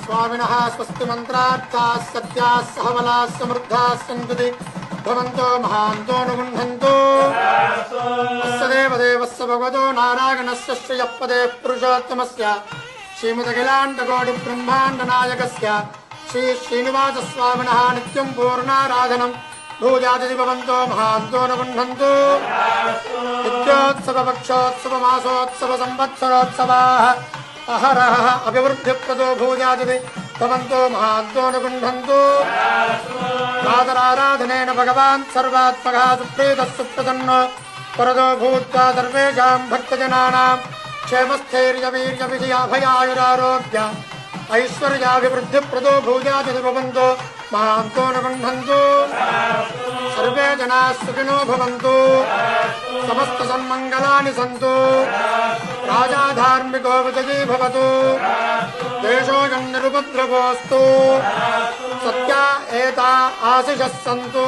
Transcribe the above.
स्वामिनः स्वस्ति मन्त्रार्थाः सत्याः सहबलाः समृद्धाः सन्तु भवन्तो महान्तो नुगुण्ठन्तु अस्य देवदेवस्य भगवतो नारायणस्य श्रियःपदे पुरुषोत्तमस्य श्रीमदखिलाण्डकोटिब्रह्माण्डनायकस्य श्री श्रीनिवासस्वामिनः नित्यं पूर्णाराधनं भूजाति भवन्तो महान्तो नुगुण्ठन्तु नित्योत्सवपक्षोत्सवमासोत्सवसंवत्सरोत्सवाः अहरः अभिवृद्धिप्रदो भूजाति भवन्तो महान्तो नुगुण्ठन्तु आदराराधनेन भगवान् सर्वात्मकः सुप्रीतः सुप्रसन्नो वरदो भूत्वा सर्वेषां भक्तजनानां क्षेमस्थैर्यवीर्यविजयाभयायुरारोग्य ऐश्वर्याभिवृद्धिप्रदो भूजाति भवन्तो महान्तो नुगुण्ठन्तु सर्वे जनाः सुखिनो भवन्तु समस्त सन्मङ्गलानि सन्तु राजा धार्मिको विजयी भवतु देशोऽयं निरुपद्रवोऽस्तु सत्या एता आशिषः सन्तु।